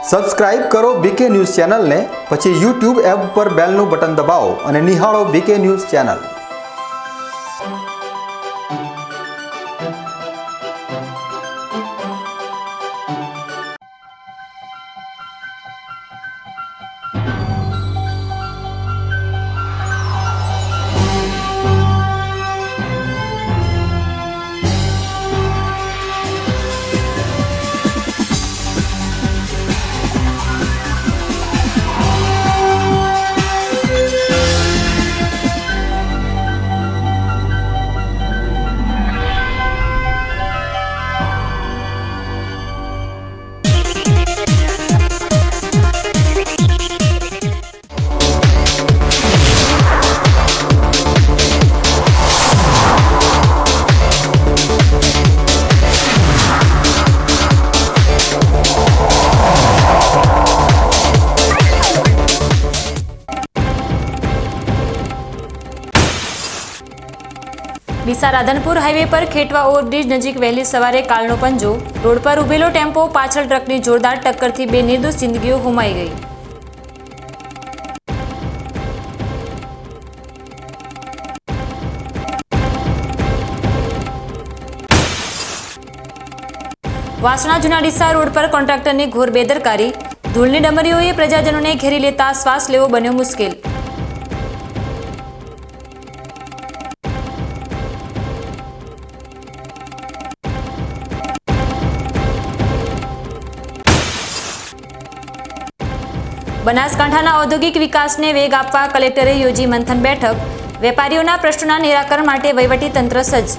Subscribe કરો બીકે news ચેનલને, પછી યુટ્યુબ એપ પર બેલનું બટન દબાવો અને નિહાળો BK news channel. Deesa Radhanpur highway પર ખેટવા ઓવરબ્રિજ નજીક વહેલી સવારે કાળનો પંજો। રોડ પર ઉભેલો ટેમ્પો પાછળ ટ્રકની જોરદાર ટક્કરથી બે નિર્દોષ જિંદગીઓ ગુમાઈ ગઈ। વાસણા જૂના ડીસા રોડ પર કોન્ટ્રાક્ટરની ઘોર બેદરકારી। ધૂળની ડમરીઓએ પ્રજાજનોને ઘેરી લેતા શ્વાસ લેવો બન્યો મુશ્કેલ। બનાસકાંઠાના ઔદ્યોગિક વિકાસને વેગ આપવા કલેક્ટરે યોજી મંથન બેઠક। વેપારીઓના પ્રશ્નોના નિરાકરણ માટે વહીવટી તંત્ર સજ્જ।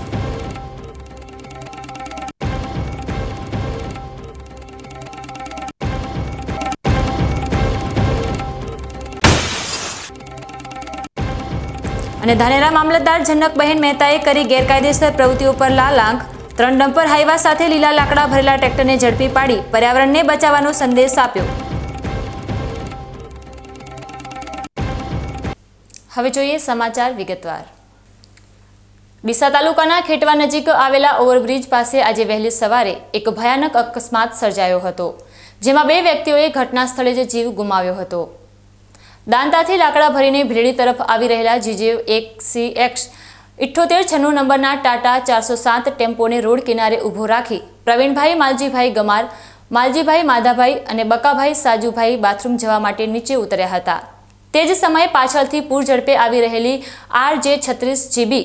અને ધાનેરા મામલતદાર જનકબહેન મહેતાએ કરી ગેરકાયદેસર પ્રવૃત્તિઓ પર લાલાંક। 3 ડમ્પર હાઈવા સાથે લીલા લાકડા ભરેલા ટ્રેક્ટરને ઝડપી પાડી પર્યાવરણને બચાવવાનો સંદેશ આપ્યો। હવે જોઈએ સમાચાર વિગતવાર। ડીસા તાલુકાના ખેટવા નજીક આવેલા ઓવરબ્રિજ પાસે આજે વહેલી સવારે એક ભયાનક અકસ્માત સર્જાયો હતો, જેમાં 2 વ્યક્તિઓએ ઘટના સ્થળે જ જીવ ગુમાવ્યો હતો। દાંતાથી લાકડા ભરીને ભીલડી તરફ આવી રહેલા GJ1CX 7896 નંબરના ટાટા 407 ટેમ્પોને રોડ કિનારે ઊભો રાખી પ્રવીણભાઈ માલજીભાઈ ગમાર, માલજીભાઈ માધાભાઈ અને બકાભાઈ સાજુભાઈ બાથરૂમ જવા માટે નીચે ઉતર્યા હતા। તે જ સમયે પાછળથી પૂર ઝડપે આવી રહેલી RJ36GB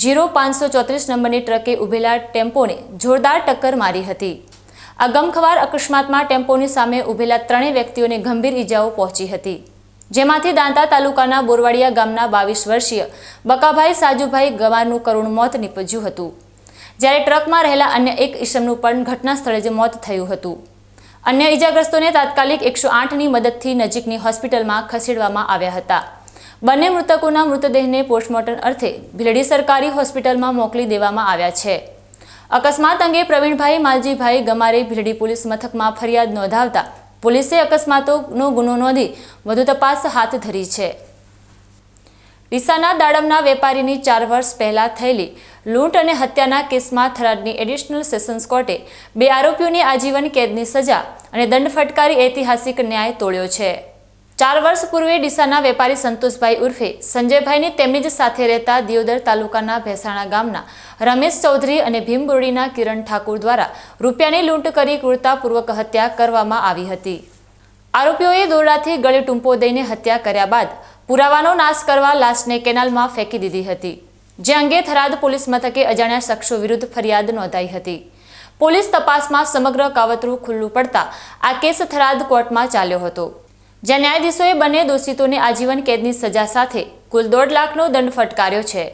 0534 નંબરની ટ્રકે ઉભેલા ટેમ્પોને જોરદાર ટક્કર મારી હતી। આ ગમખ્વાર અકસ્માતમાં ટેમ્પોની સામે ઉભેલા 3 વ્યક્તિઓને ગંભીર ઈજાઓ પહોંચી હતી, જેમાંથી દાંતા તાલુકાના બોરવાડિયા ગામના 22 વર્ષીય બકાભાઈ સાજુભાઈ ગમારનું કરુણ મોત નીપજ્યું હતું, જ્યારે ટ્રકમાં રહેલા અન્ય એક ઈસમનું પણ ઘટના સ્થળે જ મોત થયું હતું। અન્ય ઈજાગ્રસ્તોને તાત્કાલિક 108ની મદદથી નજીકની હોસ્પિટલમાં ખસેડવામાં આવ્યા હતા। બંને મૃતકોના મૃતદેહને પોસ્ટમોર્ટમ અર્થે ભીલડી સરકારી હોસ્પિટલમાં મોકલી દેવામાં આવ્યા છે। અકસ્માત અંગે પ્રવીણભાઈ માલજીભાઈ ગમારે ભીલડી પોલીસ મથકમાં ફરિયાદ નોંધાવતા પોલીસે અકસ્માતનો ગુનો નોંધી વધુ તપાસ હાથ ધરી છે। ડીસાના દાડમના વેપારીની 4 વર્ષ પહેલા થયેલી લૂંટ અને હત્યાના કેસમાં થરાદની એડિશનલ સેશન્સ કોર્ટે 2 આરોપીઓને આજીવન કેદની સજા અને દંડ ફટકારી ઐતિહાસિક ન્યાય તોડ્યો છે। 4 વર્ષ પૂર્વે ડીસાના વેપારી સંતોષભાઈ ઉર્ફે સંજયભાઈની તેમની જ સાથે રહેતા દિયોદર તાલુકાના ભેસાણા ગામના રમેશ ચૌધરી અને ભીમબોરડીના કિરણ ઠાકુર દ્વારા રૂપિયાની લૂંટ કરી ક્રૂરતાપૂર્વક હત્યા કરવામાં આવી હતી। આરોપીઓએ દોરડાથી ગળે ટૂંપો દઈને હત્યા કર્યા બાદ પુરાવાનો નાશ કરવા લાશને કેનાલમાં ફેંકી દીધી હતી, જે અંગે થરાદ પોલીસ મથકે અજાણ્યા શખ્સો વિરુદ્ધ ફરિયાદ નોંધાઈ હતી। પોલીસ તપાસમાં સમગ્ર કાવતરું ખુલ્લું પડતા આ કેસ થરાદ કોર્ટમાં ચાલ્યો હતો, જ્યાં ન્યાયાધીશોએ બંને દોષિતોને આજીવન કેદની સજા સાથે કુલ 1.5 લાખનો દંડ ફટકાર્યો છે।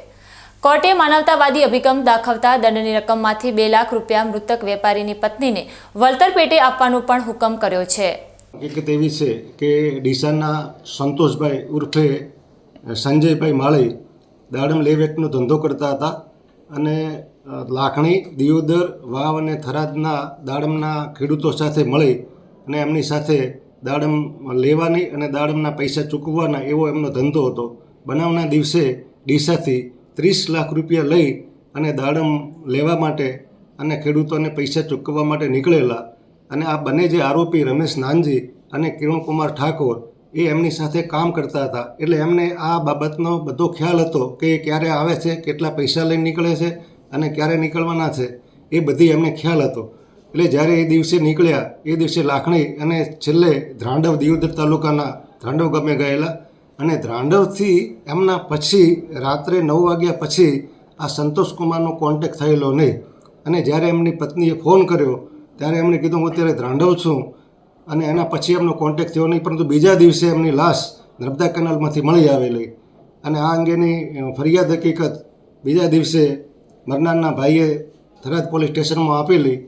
કોર્ટે માનવતાવાદી અભિગમ દાખવતા દંડની રકમમાંથી 2 લાખ રૂપિયા મૃતક વેપારીની પત્નીને વળતર પેટે આપવાનો પણ હુકમ કર્યો છે। હકીકત એવી છે કે ડીસાના સંતોષભાઈ ઉર્ફે સંજયભાઈ માળી દાડમ લેવેટનો ધંધો કરતા હતા અને લાખણી, દિયોદર, વાવ અને થરાદના દાડમના ખેડૂતો સાથે મળી અને એમની સાથે દાડમ લેવાની અને દાડમના પૈસા ચૂકવવાના એવો એમનો ધંધો હતો। બનાવના દિવસે ડીસાથી 30 લાખ રૂપિયા લઈ અને દાડમ લેવા માટે અને ખેડૂતોને પૈસા ચૂકવવા માટે નીકળેલા અને આ બંને જે આરોપી રમેશ નાનજી અને કિરણકુમાર ઠાકોર એ એમની સાથે કામ કરતા હતા. એટલે એમને આ બાબતનો બધો ખ્યાલ હતો કે એ ક્યારે આવે છે, કેટલા પૈસા લઈને નીકળે છે અને ક્યારે નીકળવાના છે, એ બધી એમને ખ્યાલ હતો. એટલે જ્યારે એ દિવસે નીકળ્યા એ દિવસે લાખણી અને છેલ્લે ધ્રાંડવ દિયોદર તાલુકાના ધ્રાંડવ ગામે ગયેલા અને ધ્રાંડવથી એમના પછી રાત્રે 9 વાગ્યા પછી આ સંતોષકુમારનો કોન્ટેક્ટ થયેલો નહીં. અને જ્યારે એમની પત્નીએ ફોન કર્યો ત્યારે એમણે કીધું હું અત્યારે ધ્રાંડવ છું અને એના પછી એમનો કોન્ટેક્ટ થયો નહીં. પરંતુ બીજા દિવસે એમની લાશ નર્મદા કેનાલમાંથી મળી આવેલી અને આ અંગેની ફરિયાદ હકીકત બીજા દિવસે મરનારના ભાઈએ થરાદ પોલીસ સ્ટેશનમાં આપેલી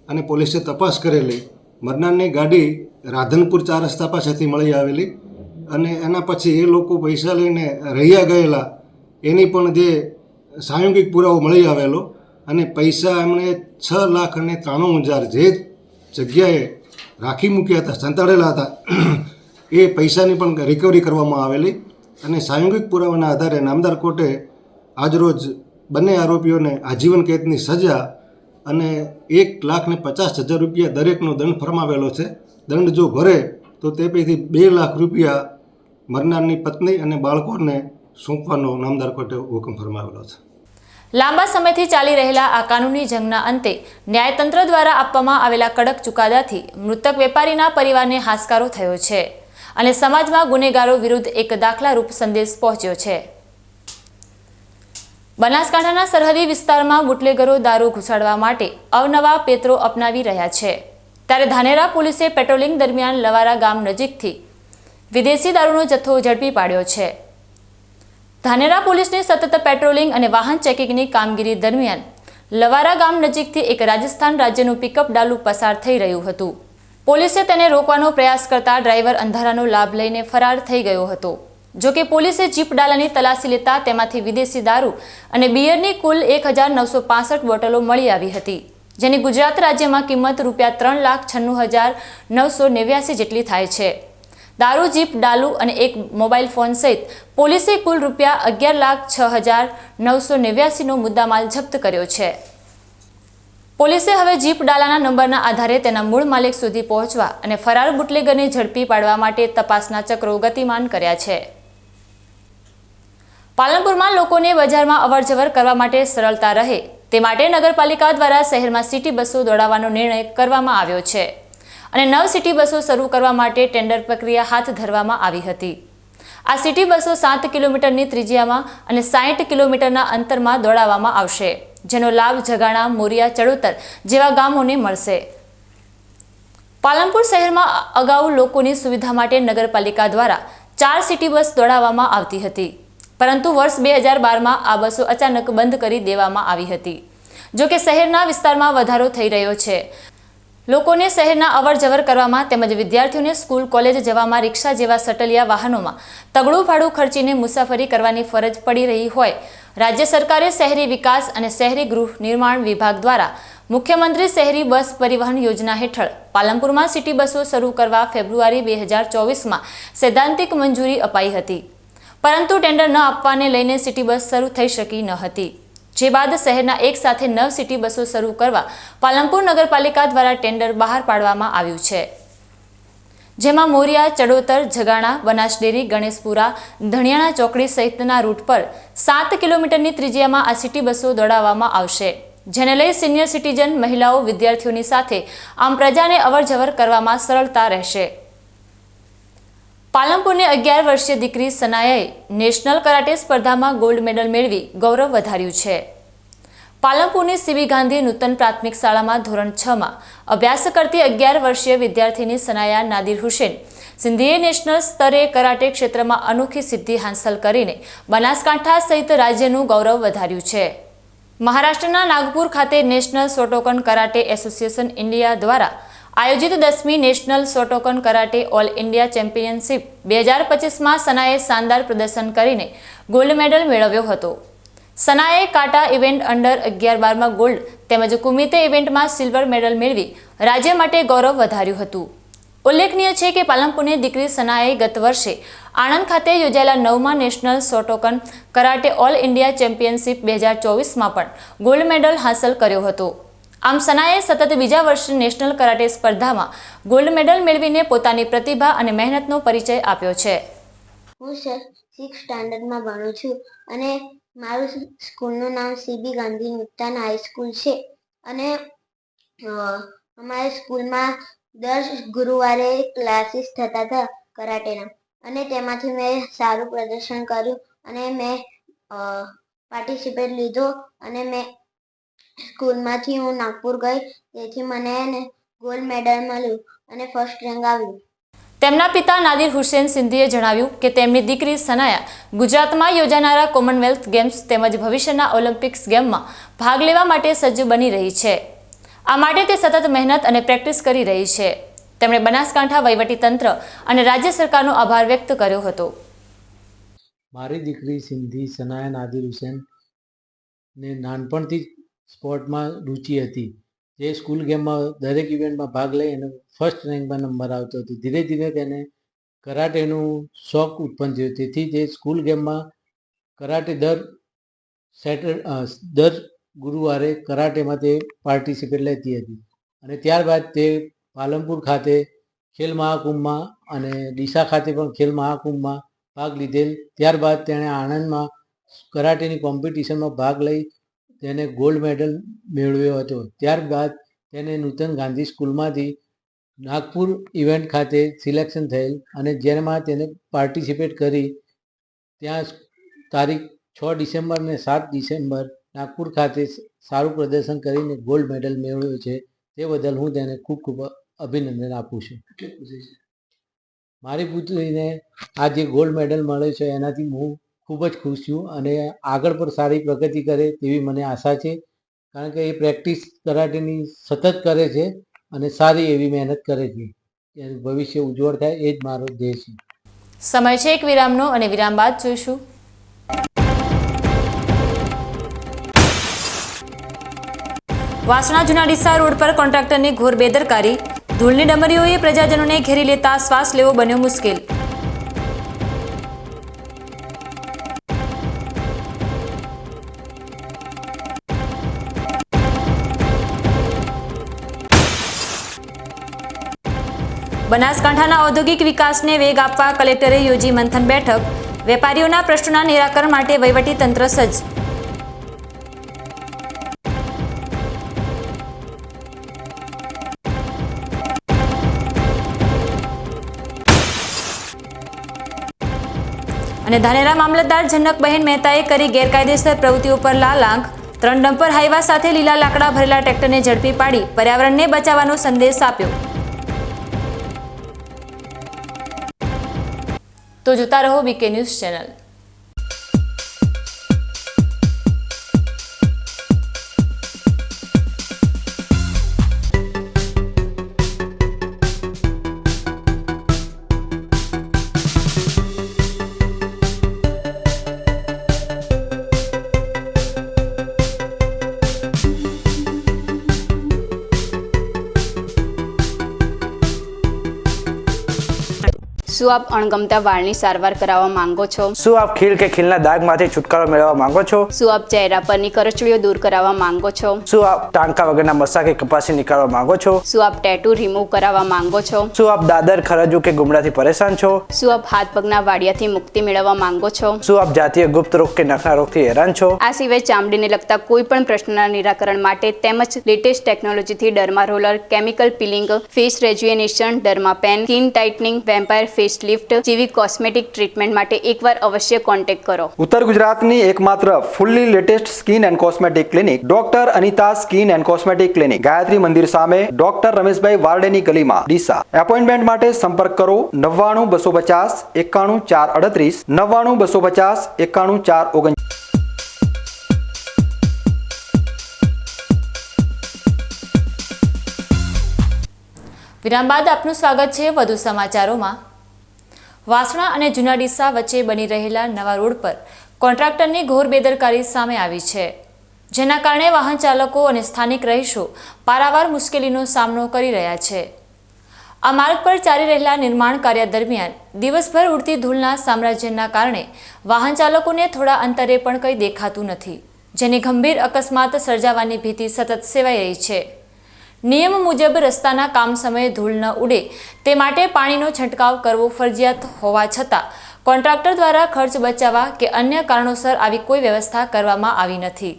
અને પોલીસે તપાસ કરેલી. મરનારની ગાડી રાધનપુર 4 રસ્તા પાસેથી મળી આવેલી અને એના પછી એ લોકો પૈસા લઈને રહ્યા ગયેલા એની પણ જે સાંયોગિક પુરાવો મળી આવેલો અને પૈસા એમણે 6,93,000 જે જગ્યાએ રાખી મૂક્યા હતા, સંતાડેલા હતા, એ પૈસાની પણ રિકવરી કરવામાં આવેલી અને સાંયોગિક પુરાવાના આધારે નામદાર કોર્ટે આજરોજ બંને આરોપીઓને આજીવન કેદની સજા અને 1,50,000 રૂપિયા દરેકનો દંડ ફરમાવેલો છે. દંડ જો ભરે તો તે પૈકી 2 લાખ રૂપિયા મરનારની પત્ની અને બાળકોને સોંપવાનો નામદાર કોર્ટે હુકમ ફરમાવેલો છે. લાંબા સમયથી ચાલી રહેલા આ કાનૂની જંગના અંતે ન્યાયતંત્ર દ્વારા આપવામાં આવેલા કડક ચુકાદાથી મૃતક વેપારીના પરિવારને હાશકારો થયો છે અને સમાજમાં ગુનેગારો વિરુદ્ધ એક દાખલારૂપ સંદેશ પહોંચ્યો છે. બનાસકાંઠાના સરહદી વિસ્તારમાં બુટલેગરો દારૂ ઘુસાડવા માટે અવનવા પેત્રો અપનાવી રહ્યા છે. ત્યારે ધાનેરા પોલીસે પેટ્રોલિંગ દરમિયાન લવારા ગામ નજીકથી વિદેશી દારૂનો જથ્થો ઝડપી પાડ્યો છે. ધાનેરા પોલીસની સતત પેટ્રોલિંગ અને વાહન ચેકિંગની કામગીરી દરમિયાન લવારા ગામ નજીકથી એક રાજસ્થાન રાજ્યનું પિકઅપ ડાલુ પસાર થઈ રહ્યું હતું. પોલીસે તેને રોકવાનો પ્રયાસ કરતા ડ્રાઈવર અંધારાનો લાભ લઈને ફરાર થઈ ગયો હતો. જોકે પોલીસે જીપ ડાલાની તલાશી લેતા તેમાંથી વિદેશી દારૂ અને બિયરની કુલ 1,965 બોટલો મળી આવી હતી, જેની ગુજરાત રાજ્યમાં કિંમત રૂપિયા 3,96,989 જેટલી થાય છે. દારૂ, જીપ ડાલુ અને એક મોબાઈલ ફોન સહિત પોલીસે કુલ રૂપિયા 11,06,989નો મુદ્દામાલ જપ્ત કર્યો છે. પોલીસે હવે જીપ ડાલાના નંબરના આધારે તેના મૂળ માલિક સુધી પહોંચવા અને ફરાર બુટલેગરને ઝડપી પાડવા માટે તપાસના ચક્રો ગતિમાન કર્યા છે. પાલનપુરમાં લોકોને બજારમાં અવરજવર કરવા માટે સરળતા રહે તે માટે નગરપાલિકા દ્વારા શહેરમાં સિટી બસો દોડાવવાનો નિર્ણય કરવામાં આવ્યો છે અને 9 સિટી બસો શરૂ કરવા માટે ટેન્ડર પ્રક્રિયા હાથ ધરવામાં આવી હતી. આ સિટી બસો 7 કિલોમીટરની ત્રિજ્યામાં અને 60 કિલોમીટરના અંતરમાં દોડાવવામાં આવશે, જેનો લાભ જગાણા, મોરિયા, ચડોતર જેવા ગામોને મળશે. પાલનપુર શહેરમાં અગાઉ લોકોની સુવિધા માટે નગરપાલિકા દ્વારા 4 સિટી બસ દોડાવવામાં આવતી હતી, પરંતુ વર્ષ 2012માં આ બસો અચાનક બંધ કરી દેવામાં આવી હતી. જોકે શહેરના વિસ્તારમાં વધારો થઈ રહ્યો છે. લોકોને શહેરના અવરજવર કરવામાં તેમજ વિદ્યાર્થીઓને સ્કૂલ, કોલેજ જવામાં રિક્ષા જેવા શટલિયા વાહનોમાં તગડું ભાડું ખર્ચીને મુસાફરી કરવાની ફરજ પડી રહી હોય, રાજ્ય સરકારે શહેરી વિકાસ અને શહેરી ગૃહ નિર્માણ વિભાગ દ્વારા મુખ્યમંત્રી શહેરી બસ પરિવહન યોજના હેઠળ પાલનપુરમાં સિટી બસો શરૂ કરવા ફેબ્રુઆરી 2024માં સૈદ્ધાંતિક મંજૂરી અપાઈ હતી, પરંતુ ટેન્ડર ન આપવાને લઈને સિટી બસ શરૂ થઈ શકી ન હતી. જે બાદ શહેરના એક સાથે 9 સિટી બસો શરૂ કરવા પાલનપુર નગરપાલિકા દ્વારા ટેન્ડર બહાર પાડવામાં આવ્યું છે, જેમાં મોરિયા, ચડોતર, જગાણા, બનાસડેરી, ગણેશપુરા, ધણિયાણા ચોકડી સહિતના રૂટ પર 7 કિલોમીટરની ત્રિજ્યામાં આ સિટી બસો દોડાવવામાં આવશે, જેને લઈ સિનિયર સિટીઝન, મહિલાઓ, વિદ્યાર્થીઓની સાથે આમ પ્રજાને અવરજવર કરવામાં સરળતા રહેશે. પાલનપુરની 11 વર્ષીય દીકરી સનાયાએ નેશનલ કરાટે સ્પર્ધામાં ગોલ્ડ મેડલ મેળવી ગૌરવ વધાર્યું છે. પાલનપુરની સીબી ગાંધી નૂતન પ્રાથમિક શાળામાં ધોરણ 6માં અભ્યાસ કરતી 11 વર્ષીય વિદ્યાર્થીની સનાયા નાદિર હુસેન સિંધીએ નેશનલ સ્તરે કરાટે ક્ષેત્રમાં અનોખી સિદ્ધિ હાંસલ કરીને બનાસકાંઠા સહિત રાજ્યનું ગૌરવ વધાર્યું છે. મહારાષ્ટ્રના નાગપુર ખાતે national Shotokan karate association India દ્વારા આયોજિત 10મી national Shotokan karate all India championship 2025માં સનાએ શાનદાર પ્રદર્શન કરીને ગોલ્ડ મેડલ મેળવ્યો હતો. સનાએ કાટા ઇવેન્ટ અંડર 11-12માં ગોલ્ડ તેમજ કુમિતે ઇવેન્ટમાં સિલ્વર મેડલ મેળવી રાજ્ય માટે ગૌરવ વધાર્યું હતું. ઉલ્લેખનીય છે કે પાલનપુરની દીકરી સનાએ ગત વર્ષે આણંદ ખાતે યોજાયેલા 9મા national Shotokan karate all India championship 2024માં પણ ગોલ્ડ મેડલ હાંસલ કર્યો હતો. આમ સનાએ સતત બીજા વર્ષે નેશનલ કરાટે સ્પર્ધામાં ગોલ્ડ મેડલ મેળવીને પોતાની પ્રતિભા અને મહેનતનો પરિચય આપ્યો છે. હું સર 6th સ્ટાન્ડર્ડમાં ભણું છું અને મારું સ્કૂલનું નામ CB ગાંધી મુક્તાન હાઈસ્કૂલ છે અને અમારી સ્કૂલમાં દર ગુરુવારે ક્લાસીસ થતા હતા કરાટેના અને તેમાંથી મેં સારું પ્રદર્શન કર્યું અને મેં પાર્ટિસિપેટ લીધો અને મેં સ્કૂલમાંથી હું નાગપુર ગઈ તેથી મને ગોલ્ડ મેડલ મળ્યું અને ફર્સ્ટ રેન્ક આવ્યું. તેમના પિતા નાદિર હુસેન સિંધીએ જણાવ્યું કે તેમની દીકરી સનાયા ગુજરાતમાં યોજાનારા કોમનવેલ્થ ગેમ્સ તેમજ ભવિષ્યના ઓલિમ્પિક્સ ગેમમાં ભાગ લેવા માટે સજ્જ બની રહી છે. આ માટે તે સતત મહેનત અને પ્રેક્ટિસ કરી રહી છે. તેમણે બનાસકાંઠા વહીવટીતંત્ર અને રાજ્ય સરકારનો આભાર વ્યક્ત કર્યો હતો. મારી દીકરી સિંધી સનાયા નાદિર હુસેન ને નાનપણથી જ સ્પોર્ટમાં રુચિ હતી. જે સ્કૂલ ગેમમાં દરેક ઇવેન્ટમાં ભાગ લઈ અને ફર્સ્ટ રેન્કમાં નંબર આવતો હતો. ધીરે ધીરે તેને કરાટેનું શોખ ઉત્પન્ન થયો. તેથી તે સ્કૂલ ગેમમાં કરાટે દર ગુરુવારે કરાટેમાં તે પાર્ટિસિપેટ લેતી હતી અને ત્યારબાદ તે પાલનપુર ખાતે ખેલ મહાકુંભમાં અને ડીસા ખાતે પણ ખેલ મહાકુંભમાં ભાગ લીધેલ. ત્યારબાદ તેણે આણંદમાં કરાટેની કોમ્પિટિશનમાં ભાગ લઈ તેને ગોલ્ડ મેડલ મેળવ્યો હતો. ત્યારબાદ તેને નૂતન ગાંધી સ્કૂલમાંથી નાગપુર ઇવેન્ટ ખાતે સિલેક્શન થયેલ અને જેમાં તેને પાર્ટિસિપેટ કરી ત્યાં તારીખ 6 ડિસેમ્બર અને 7 ડિસેમ્બર નાગપુર ખાતે સારું પ્રદર્શન કરીને ગોલ્ડ મેડલ મેળવ્યો છે. તે બદલ હું તેને ખૂબ ખૂબ અભિનંદન આપું છું. મારી પુત્રીને આ જે ગોલ્ડ મેડલ મળ્યો છે એનાથી હું ખૂબ જ ખુશ છું અને આગળ પણ સારી પ્રગતિ કરે તેવી મને આશા છે, કારણ કે એ પ્રેક્ટિસ કરાટેની સતત કરે છે અને સારી એવી મહેનત કરે છે. એનું ભવિષ્ય ઉજ્જવળ થાય એ જ મારો ધ્યેય છે. સમય છે એક વિરામનો અને વિરામ બાદ જોઈશું. વાસણા જૂના ડીસા રોડ પર કોન્ટ્રાક્ટરની ઘોર બેદરકારી. ધૂળની ડમરીઓએ પ્રજાજનોને ઘેરી લેતા શ્વાસ લેવો બન્યો મુશ્કેલ. બનાસકાંઠાના ઔદ્યોગિક વિકાસને વેગ આપવા કલેક્ટરે યોજી મંથન બેઠક. વેપારીઓના પ્રશ્નોના નિરાકરણ માટે વહીવટી તંત્ર સજ્જ. અને ધાનેરા મામલતદાર જનકબહેન મહેતાએ કરી ગેરકાયદેસર પ્રવૃત્તિઓ પર લાલ આંખ. 3 ડમ્પર હાઈવા સાથે લીલા લાકડા ભરેલા ટ્રેક્ટરને ઝડપી પાડી પર્યાવરણને બચાવવાનો સંદેશ આપ્યો. તો જોતા રહો બીકે ન્યૂઝ ચેનલ. શું આપ અણગમતા વાળની સારવાર કરાવવા માંગો છો? શું આપ ખીલ કે ખીલના દાગમાંથી છુટકારો મેળવવા માંગો છો? શું આપ ચહેરા પરની કરચલીઓ દૂર કરાવવા માંગો છો? શું આપ ટાંકા વગરના મસા કે કપાસી નીકાળવા માંગો છો? શું આપ ટેટુ રિમૂવ કરાવવા માંગો છો? શું આપ દાદર ખરજુ કે ગુમડાથી પરેશાન છો? શું આપ હાથ પગના વાડિયાથી મુક્તિ મેળવવા માંગો છો? શું આપ જાતીય ગુપ્ત રોગ કે નખના રોગથી હેરાન છો? આ સિવાય ચામડીને લગતા કોઈ પણ પ્રશ્નના નિરાકરણ માટે તેમજ લેટેસ્ટ ટેકનોલોજીથી derma roller, chemical peeling, face rejuvenation, derma pen, skin tightening, vampire face lift જેવી કોસ્મેટિક ટ્રીટમેન્ટ માટે એકવાર અવશ્ય કોન્ટેક્ટ કરો. ઉત્તર ગુજરાતની એકમાત્ર fully latest skin and cosmetic clinic doctor Anita skin and cosmetic clinic, Gayatri Mandir સામે, ડોક્ટર રમેશભાઈ વારડેની ગલીમાં, ડીસા. એપોઇન્ટમેન્ટ માટે સંપર્ક કરો 99 250 91 438 99 250 91 439. વિરામ બાદ આપનું સ્વાગત છે વધુ સમાચારોમાં. વાસણા અને જૂના ડીસા વચ્ચે બની રહેલા નવા રોડ પર કોન્ટ્રાક્ટરની ઘોર બેદરકારી સામે આવી છે, જેના કારણે વાહન ચાલકો અને સ્થાનિક રહીશો પારાવાર મુશ્કેલીનો સામનો કરી રહ્યા છે. આ માર્ગ પર ચાલી રહેલા નિર્માણ કાર્ય દરમિયાન દિવસભર ઉડતી ધૂળના સામ્રાજ્યના કારણે વાહન ચાલકોને થોડા અંતરે પણ કંઈ દેખાતું નથી. જેની ગંભીર અકસ્માત સર્જાવાની ભીતિ સતત સેવાઈ રહી છે. નિયમ મુજબ રસ્તાના કામ સમયે ધૂળ ન ઉડે તે માટે પાણીનો છંટકાવ કરવો ફરજિયાત હોવા છતાં કોન્ટ્રાક્ટર દ્વારા ખર્ચ બચાવવા કે અન્ય કારણોસર આવી કોઈ વ્યવસ્થા કરવામાં આવી નથી.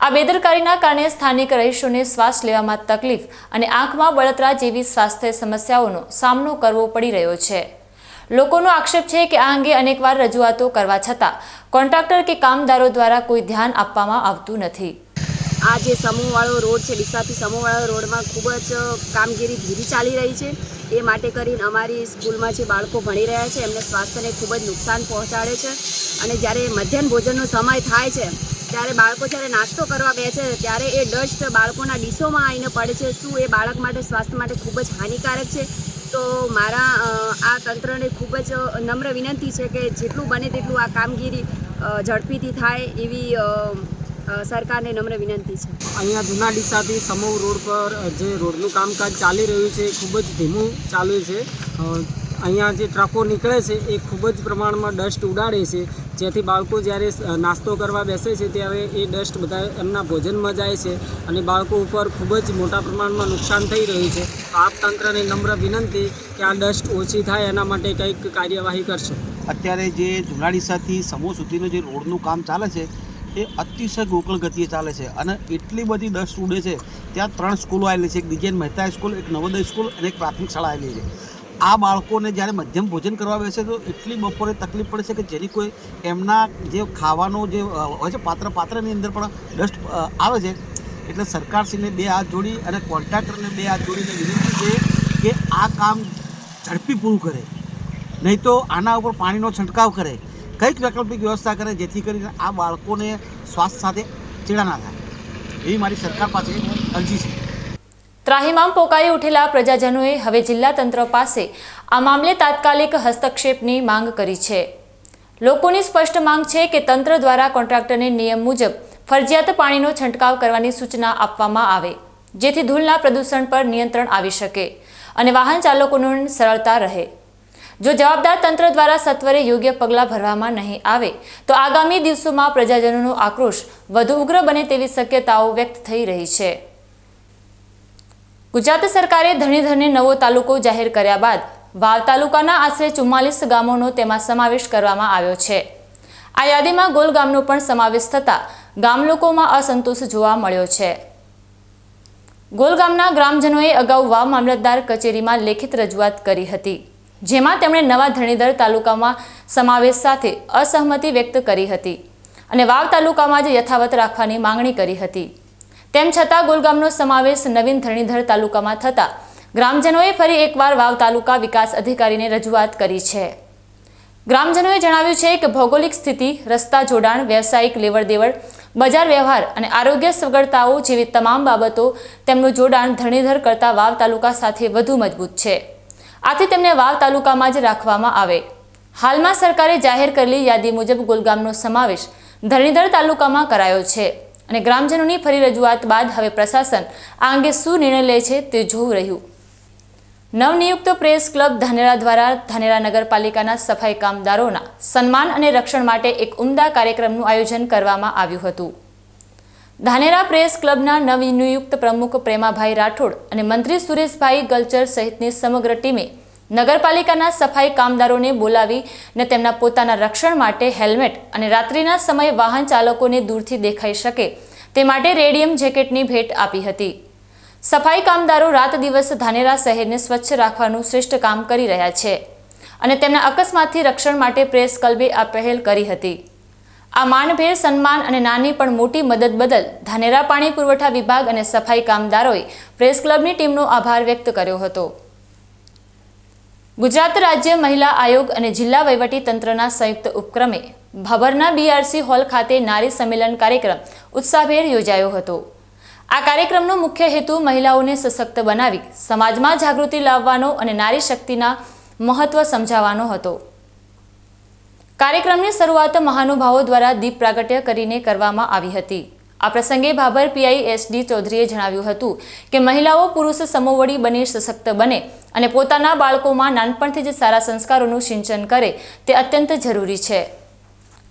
આ બેદરકારીના કારણે સ્થાનિક રહીશોને શ્વાસ લેવામાં તકલીફ અને આંખમાં બળતરા જેવી સ્વાસ્થ્ય સમસ્યાઓનો સામનો કરવો પડી રહ્યો છે. લોકોનો આક્ષેપ છે કે આ અંગે અનેકવાર રજૂઆતો કરવા છતાં કોન્ટ્રાક્ટર કે કામદારો દ્વારા કોઈ ધ્યાન આપવામાં આવતું નથી. આ જે સમૂહવાળો રોડ છે, ડીસાથી સમૂહવાળો રોડમાં ખૂબ જ કામગીરી ધીરી ચાલી રહી છે. એ માટે કરીને અમારી સ્કૂલમાં જે બાળકો ભણી રહ્યા છે એમને સ્વાસ્થ્યને ખૂબ જ નુકસાન પહોંચાડે છે. અને જ્યારે મધ્યાહન ભોજનનો સમય થાય છે ત્યારે બાળકો જ્યારે નાસ્તો કરવા બેસે ત્યારે એ ડસ્ટ બાળકોના ડીશોમાં આવીને પડે છે. શું એ બાળક માટે સ્વાસ્થ્ય માટે ખૂબ જ હાનિકારક છે? તો મારા આ તંત્રને ખૂબ જ નમ્ર વિનંતી છે કે જેટલું બને તેટલું આ કામગીરી ઝડપીથી થાય એવી સરકારને નમ્ર વિનંતી છે. અહીંયા જૂના ડીસાથી સમૂહ રોડ પર જે રોડનું કામકાજ ચાલી રહ્યું છે એ ખૂબ જ ધીમું ચાલુ છે. અહીંયા જે ટ્રકો નીકળે છે એ ખૂબ જ પ્રમાણમાં ડસ્ટ ઉડાડે છે, જેથી બાળકો જ્યારે નાસ્તો કરવા બેસે છે ત્યારે એ ડસ્ટ બધા એમના ભોજનમાં જાય છે અને બાળકો ઉપર ખૂબ જ મોટા પ્રમાણમાં નુકસાન થઈ રહ્યું છે. આપ તંત્રને નમ્ર વિનંતી કે આ ડસ્ટ ઓછી થાય એના માટે કંઈક કાર્યવાહી કરશે. અત્યારે જે જૂના ડીસાથી સમૂહ સુધીનું જે રોડનું કામ ચાલે છે એ અતિશય ગોકળ ગતિએ ચાલે છે અને એટલી બધી ડસ્ટ ઉડે છે. ત્યાં 3 સ્કૂલો આવેલી છે, એક ડીજેન મહેતા સ્કૂલ, એક નવોદય સ્કૂલ અને એક પ્રાથમિક શાળા આવેલી છે. આ બાળકોને જ્યારે મધ્યમ ભોજન કરવા બેસે તો એટલી બપોરે તકલીફ પડે છે કે જેની કોઈ એમના જે ખાવાનો જે હોય છે પાત્રની અંદર પણ ડસ્ટ આવે છે. એટલે સરકારશ્રીને 2 હાથ જોડી અને કોન્ટ્રાક્ટરને 2 હાથ જોડીને વિનંતી છે કે આ કામ ઝડપી પૂરું કરે, નહીં તો આના ઉપર પાણીનો છંટકાવ કરે, કંઈક વૈકલ્પિક વ્યવસ્થા કરે જેથી કરીને આ બાળકોને સ્વાસ્થ્ય સાથે ચેડા ના થાય. એવી મારી સરકાર પાસે અરજી છે. ત્રાહિમામ પોકારી ઉઠેલા પ્રજાજનોએ હવે જિલ્લા તંત્ર પાસે આ મામલે તાત્કાલિક હસ્તક્ષેપની માંગ કરી છે. લોકોની સ્પષ્ટ માંગ છે કે તંત્ર દ્વારા કોન્ટ્રાક્ટરને નિયમ મુજબ ફરજિયાત પાણીનો છંટકાવ કરવાની સૂચના આપવામાં આવે, જેથી ધૂળના પ્રદૂષણ પર નિયંત્રણ આવી શકે અને વાહન ચાલકોને સરળતા રહે. જો જવાબદાર તંત્ર દ્વારા સત્વરે યોગ્ય પગલાં ભરવામાં નહીં આવે તો આગામી દિવસોમાં પ્રજાજનોનો આક્રોશ વધુ ઉગ્ર બને તેવી શક્યતાઓ વ્યક્ત થઈ રહી છે. ગુજરાત સરકારે ધણીધરને નવો તાલુકો જાહેર કર્યા બાદ વાવ તાલુકાના આશરે 44 ગામોનો તેમાં સમાવેશ કરવામાં આવ્યો છે. આ યાદીમાં ગોલ ગામનો પણ સમાવેશ થતાં ગામ લોકોમાં અસંતોષ જોવા મળ્યો છે. ગોલ ગામના ગ્રામજનોએ અગાઉ વાવ મામલતદાર કચેરીમાં લેખિત રજૂઆત કરી હતી, જેમાં તેમણે નવા ધણીધર તાલુકામાં સમાવેશ સાથે અસહમતિ વ્યક્ત કરી હતી અને વાવ તાલુકામાં જ યથાવત રાખવાની માંગણી કરી હતી. તેમ છતાં ગોલગામનો સમાવેશ નવીન ધણીધર તાલુકામાં થતાં ગ્રામજનોએ ફરી એકવાર વાવ તાલુકા વિકાસ અધિકારીને રજૂઆત કરી છે. ગ્રામજનોએ જણાવ્યું છે કે ભૌગોલિક સ્થિતિ, રસ્તા જોડાણ, વ્યવસાયિક લેવડદેવડ, બજાર વ્યવહાર અને આરોગ્ય સગવડતાઓ જેવી તમામ બાબતો તેમનું જોડાણ ધણીધર કરતાં વાવ તાલુકા સાથે વધુ મજબૂત છે. આથી તેમને વાવ તાલુકામાં જ રાખવામાં આવે. હાલમાં સરકારે જાહેર કરેલી યાદી મુજબ ગોલગામનો સમાવેશ ધણીધર તાલુકામાં કરાયો છે અને ગ્રામજનોની ફરી રજૂઆત બાદ હવે પ્રશાસન આ અંગે શું નિર્ણય લે છે તે જોવું રહ્યું. નવનિયુક્ત પ્રેસ ક્લબ ધાનેરા દ્વારા ધાનેરા નગરપાલિકાના સફાઈ કામદારોના સન્માન અને રક્ષણ માટે એક ઉમદા કાર્યક્રમનું આયોજન કરવામાં આવ્યું હતું. ધાનેરા પ્રેસ ક્લબના નવનિયુક્ત પ્રમુખ પ્રેમાભાઈ રાઠોડ અને મંત્રી સુરેશભાઈ ગલચર સહિતની સમગ્ર ટીમે નગરપાલિકાના સફાઈ કામદારોને બોલાવીને તેમના પોતાના રક્ષણ માટે હેલ્મેટ અને રાત્રિના સમયે વાહન ચાલકોને દૂરથી દેખાઈ શકે તે માટે રેડિયમ જેકેટની ભેટ આપી હતી. સફાઈ કામદારો રાત દિવસ ધાનેરા શહેરને સ્વચ્છ રાખવાનું શ્રેષ્ઠ કામ કરી રહ્યા છે અને તેમના અકસ્માતથી રક્ષણ માટે પ્રેસ ક્લબે આ પહેલ કરી હતી. આ માનભેર સન્માન અને નાની પણ મોટી મદદ બદલ ધાનેરા પાણી પુરવઠા વિભાગ અને સફાઈ કામદારોએ પ્રેસ ક્લબની ટીમનો આભાર વ્યક્ત કર્યો હતો. ગુજરાત રાજ્ય મહિલા આયોગ અને જિલ્લા વહીવટી તંત્રના સંયુક્ત ઉપક્રમે ભાભરના બીઆરસી હોલ ખાતે નારી સંમેલન કાર્યક્રમ ઉત્સાહભેર યોજાયો હતો. આ કાર્યક્રમનો મુખ્ય હેતુ મહિલાઓને સશક્ત બનાવી સમાજમાં જાગૃતિ લાવવાનો અને નારી શક્તિના મહત્વ સમજાવવાનો હતો. કાર્યક્રમની શરૂઆત મહાનુભાવો દ્વારા દીપ પ્રાગટ્ય કરીને કરવામાં આવી હતી. આ પ્રસંગે ભાભર પીઆઈ એસડી ચૌધરીએ જણાવ્યું હતું કે મહિલાઓ પુરુષ સમોવડી બની સશક્ત બને અને પોતાના બાળકોમાં નાનપણથી જ સારા સંસ્કારોનું સિંચન કરે તે અત્યંત જરૂરી છે.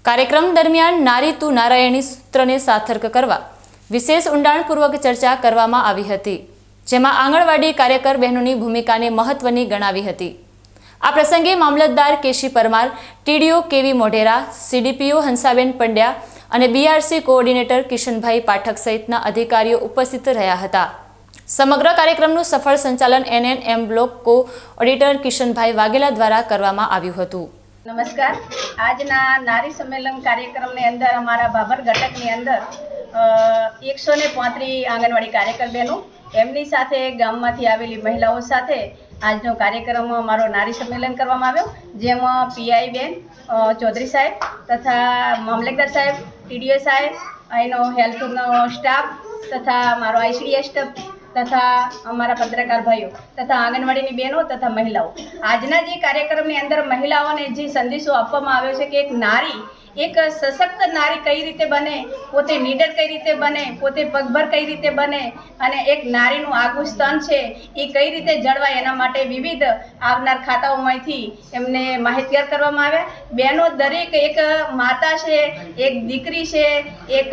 કાર્યક્રમ દરમિયાન નારી તું નારાયણી સૂત્રને સાર્થક કરવા વિશેષ ઊંડાણપૂર્વક ચર્ચા કરવામાં આવી હતી, જેમાં આંગણવાડી કાર્યકર બહેનોની ભૂમિકાને મહત્વની ગણાવી હતી. આ પ્રસંગે મામલતદાર કેશી પરમાર, ટીડીઓ કેવી મોઢેરા, સીડીપીઓ હંસાબેન પંડ્યા અને બીઆરસી કોઓર્ડિનેટર કિશનભાઈ પાઠક સહિતના અધિકારીઓ ઉપસ્થિત રહ્યા હતા. સમગ્ર કાર્યક્રમનું સફળ સંચાલન NNM બ્લોક કો ઓડિટર કિશનભાઈ વાઘેલા દ્વારા કરવામાં આવ્યું હતું. નમસ્કાર. આજના નારી સંમેલન કાર્યક્રમની અંદર અમારા ભાભર ઘટકની અંદર 135 આંગણવાડી કાર્યકર બહેનો, એમની સાથે ગામમાંથી આવેલી મહિલાઓ સાથે આજનો કાર્યક્રમ અમારો નારી સંમેલન કરવામાં આવ્યો, જેમાં પીઆઈ બેન ચૌધરી સાહેબ તથા મામલતદાર સાહેબ, ટીડીઓ સાહેબ, અહીંનો હેલ્થનો સ્ટાફ તથા મારો આઈસીડીએસ સ્ટાફ તથા અમારા પત્રકાર ભાઈઓ તથા આંગણવાડીની બહેનો તથા મહિલાઓ, આજના જે કાર્યક્રમની અંદર મહિલાઓને જે સંદેશો આપવામાં આવ્યો છે કે એક નારી, એક સશક્ત નારી કઈ રીતે બને, પોતે નીડર કઈ રીતે બને, પોતે પગભર કઈ રીતે બને અને એક નારીનું આગવું સ્તન છે એ કઈ રીતે જળવાય, એના માટે વિવિધ આવનાર ખાતાઓમાંથી એમને માહિતગાર કરવામાં આવ્યા. બહેનો દરેક એક માતા છે, એક દીકરી છે, એક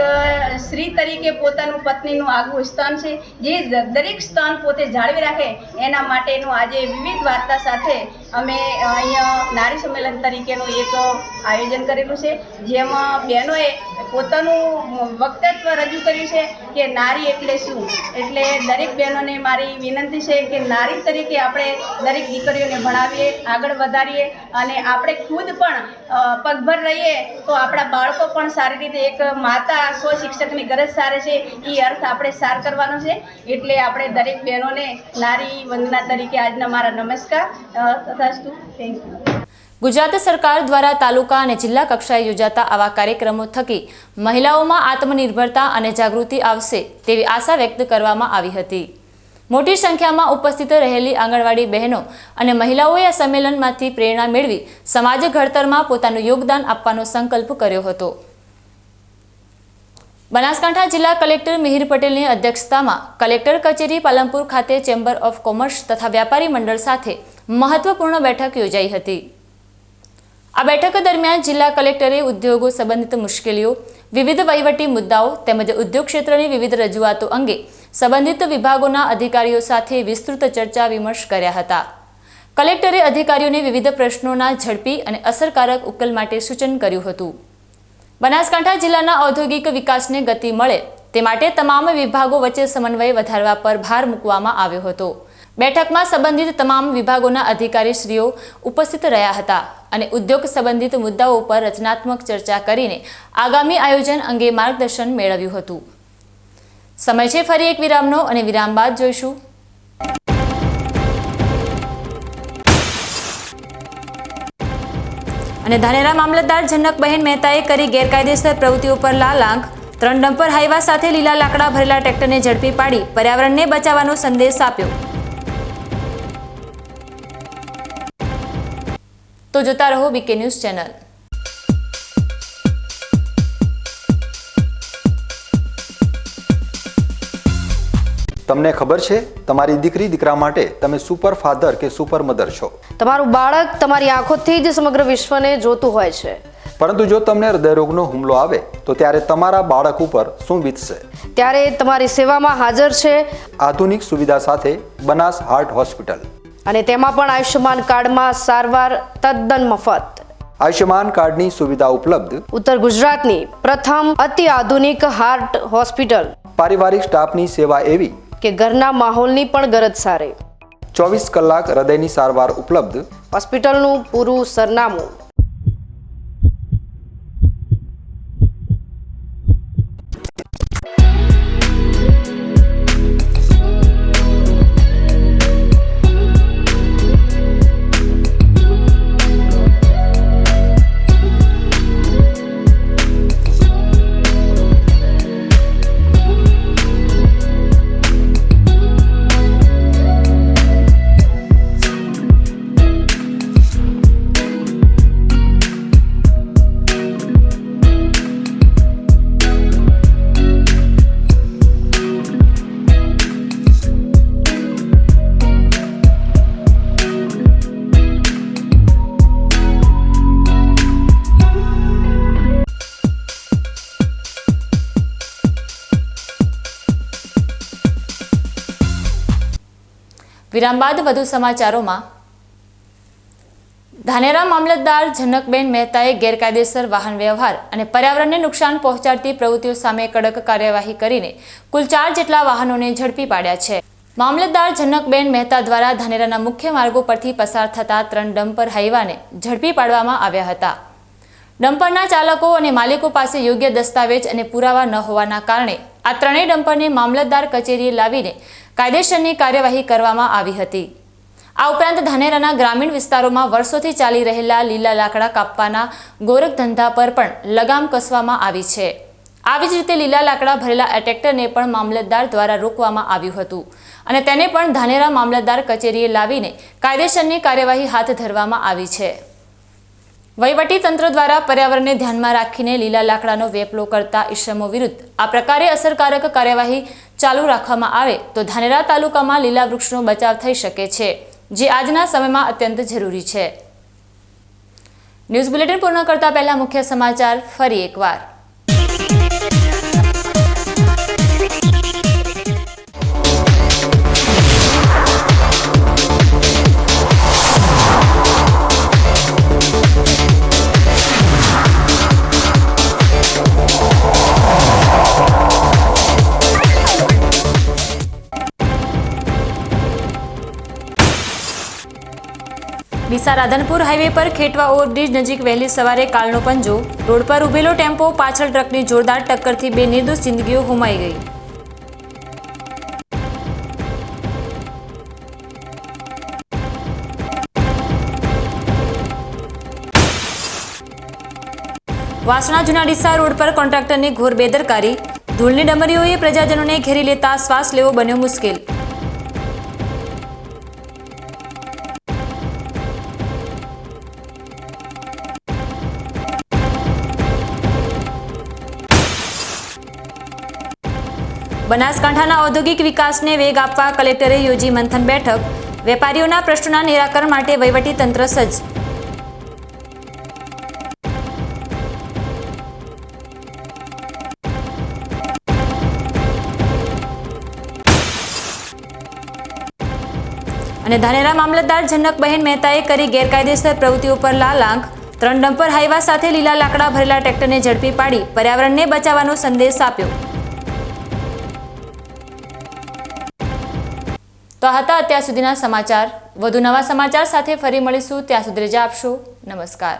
સ્ત્રી તરીકે પોતાનું પત્નીનું આગવું સ્તન છે, જે દરેક સ્તન પોતે જાળવી રાખે એના માટેનું આજે વિવિધ વાર્તા સાથે અમે અહીંયા નારી સંમેલન તરીકેનું એક આયોજન કરેલું છે, જેમાં બહેનોએ પોતાનું વક્તવ્ય રજૂ કર્યું છે કે નારી એટલે શું. એટલે દરેક બહેનોને મારી વિનંતી છે કે નારી તરીકે આપણે દરેક દીકરીઓને ભણાવીએ, આગળ વધારીએ અને આપણે ખુદ પણ પગભર રહીએ તો આપણા બાળકો પણ સારી રીતે, એક માતા શિક્ષકની ગરજ સારે છે એ અર્થ આપણે સાર કરવાનો છે. એટલે આપણે દરેક બહેનોને નારી વંદના તરીકે આજના મારા નમસ્કાર તથાસ્તુ. Thank you. ગુજરાત સરકાર દ્વારા તાલુકા અને જિલ્લા કક્ષાએ યોજાતા આવા કાર્યક્રમો થકી મહિલાઓમાં આત્મનિર્ભરતા અને જાગૃતિ આવશે તેવી આશા વ્યક્ત કરવામાં આવી હતી. મોટી સંખ્યામાં ઉપસ્થિત રહેલી આંગણવાડી બહેનો અને મહિલાઓએ આ સંમેલનમાંથી પ્રેરણા મેળવી સમાજ ઘડતરમાં પોતાનું યોગદાન આપવાનો સંકલ્પ કર્યો હતો. બનાસકાંઠા જિલ્લા કલેક્ટર મિહિર પટેલની અધ્યક્ષતામાં કલેક્ટર કચેરી પાલનપુર ખાતે ચેમ્બર ઓફ કોમર્સ તથા વ્યાપારી મંડળ સાથે મહત્વપૂર્ણ બેઠક યોજાઈ હતી. આ બેઠક દરમિયાન જિલ્લા કલેક્ટરે ઉદ્યોગો સંબંધિત મુશ્કેલીઓ, વિવિધ વહીવટી મુદ્દાઓ તેમજ ઉદ્યોગ ક્ષેત્રની વિવિધ રજૂઆતો અંગે સંબંધિત વિભાગોના અધિકારીઓ સાથે વિસ્તૃત ચર્ચા વિમર્શ કર્યા હતા. કલેક્ટરે અધિકારીઓને વિવિધ પ્રશ્નોના ઝડપી અને અસરકારક ઉકેલ માટે સૂચન કર્યું હતું. બનાસકાંઠા જિલ્લાના ઔદ્યોગિક વિકાસને ગતિ મળે તે માટે તમામ વિભાગો વચ્ચે સમન્વય વધારવા પર ભાર મૂકવામાં આવ્યો હતો. બેઠકમાં સંબંધિત તમામ વિભાગોના અધિકારીશ્રીઓ ઉપસ્થિત રહ્યા હતા અને ઉદ્યોગ સંબંધિત મુદ્દાઓ પર રચનાત્મક ચર્ચા કરીને આગામી આયોજન અંગે માર્ગદર્શન મેળવ્યું હતું. સમય છે ફરી એક વિરામનો અને વિરામ બાદ જોઈશું અને ધાનેરા મામલતદાર જનકબહેન મહેતાએ કરી ગેરકાયદેસર પ્રવૃત્તિઓ પર લાલાંક. 3 ડમ્પર હાઈવા સાથે લીલા લાકડા ભરેલા ટ્રેક્ટરને ઝડપી પાડી પર્યાવરણને બચાવવાનો સંદેશ આપ્યો. તો જોતા રહો બીકે ન્યૂઝ ચેનલ. તમને ખબર છે તમારી દીકરી દીકરા માટે તમે સુપર ફાધર કે સુપર મધર છો. તમારું બાળક તમારી આંખોથી જ સમગ્ર વિશ્વને જોતું હોય છે. પરંતુ જો તમને હૃદયરોગનો હુમલો આવે તો ત્યારે તમારા બાળક ઉપર શું વીતશે? ત્યારે તમારી સેવામાં હાજર છે આધુનિક સુવિધા સાથે બનાસ હાર્ટ હોસ્પિટલ, અને તેમાં પણ આયુષ્યમાન કાર્ડમાં સારવાર તદ્દન મફત. આયુષ્યમાન કાર્ડની સુવિધા ઉપલબ્ધ. ઉત્તર ગુજરાતની પ્રથમ અતિ આધુનિક હાર્ટ હોસ્પિટલ. પારિવારિક સ્ટાફની સેવા એવી કે ઘરના માહોલની પણ ગરજ સારે. 24 કલાક હૃદયની સારવાર ઉપલબ્ધ. હોસ્પિટલનું પૂરું સરનામું. વિરામ બાદ વધુ સમાચારોમાં ધાનેરા મામલતદાર જનકબેન મહેતાએ ગેરકાયદેસર વાહન વ્યવહાર અને પર્યાવરણને નુકસાન પહોંચાડતી પ્રવૃત્તિઓ સામે કડક કાર્યવાહી કરીને કુલ 4 જેટલા વાહનોને ઝડપી પાડ્યા છે. મામલતદાર જનકબેન મહેતા દ્વારા ધાનેરાના મુખ્ય માર્ગો પરથી પસાર થતા 3 ડમ્પર હાઈવાને ઝડપી પાડવામાં આવ્યા હતા. ડમ્પરના ચાલકો અને માલિકો પાસે યોગ્ય દસ્તાવેજ અને પુરાવા ન હોવાના કારણે આ 3 ડમ્પરને મામલતદાર કચેરીએ લાવીને કાયદેસરની કાર્યવાહી કરવામાં આવી હતી. આ ઉપરાંત ધાનેરાના ગ્રામીણ વિસ્તારોમાં વર્ષોથી ચાલી રહેલા લીલા લાકડા કાપવાના ગોરખ ધંધા પર પણ લગામ કસવામાં આવી છે. આવી જ રીતે લીલા લાકડા ભરેલા આ ટ્રેક્ટરને પણ મામલતદાર દ્વારા રોકવામાં આવ્યું હતું અને તેને પણ ધાનેરા મામલતદાર કચેરીએ લાવીને કાયદેસરની કાર્યવાહી હાથ ધરવામાં આવી છે. વહીવટી તંત્ર દ્વારા પર્યાવરણને ધ્યાનમાં રાખીને લીલા લાકડાનો વેપલો કરતા ઇસમો વિરુદ્ધ આ પ્રકારે અસરકારક કાર્યવાહી ચાલુ રાખવામાં આવે તો ધાનેરા તાલુકામાં લીલા વૃક્ષનો બચાવ થઈ શકે છે, જે આજના સમયમાં અત્યંત જરૂરી છે. ન્યૂઝ બુલેટિન પૂર્ણ કરતા પહેલા મુખ્ય સમાચાર ફરી એકવાર. ડીસા રાધનપુર હાઈવે પર ખેટવા ઓવરબ્રિજ નજીક વહેલી સવારે કાળનો પંજો. રોડ પર ઉભેલો ટેમ્પો પાછળ ટ્રકની જોરદાર ટક્કરથી 2 નિર્દોષ જિંદગીઓ ગુમાઈ ગઈ. વાસણા જૂના ડીસા રોડ પર કોન્ટ્રાક્ટરની ઘોર બેદરકારી. ધૂળની ડમરીઓએ પ્રજાજનોને ઘેરી લેતા શ્વાસ લેવો બન્યો મુશ્કેલ. બનાસકાંઠાના ઔદ્યોગિક વિકાસને વેગ આપવા કલેક્ટરે યોજી મંથન બેઠક. વેપારીઓના પ્રશ્નોના નિરાકરણ માટે વહીવટી તંત્ર સજ્જ. અને ધાનેરા મામલતદાર જનકબહેન મહેતાએ કરી ગેરકાયદેસર પ્રવૃત્તિઓ પર લાલાંક. 3 ડમ્પર હાઈવા સાથે લીલા લાકડા ભરેલા ટ્રેક્ટરને ઝડપી પાડી પર્યાવરણને બચાવવાનો સંદેશ આપ્યો. તો આ હતા અત્યાર સુધીના સમાચાર. વધુ નવા સમાચાર સાથે ફરી મળીશું. ત્યાં સુધી રજા આપશો. નમસ્કાર.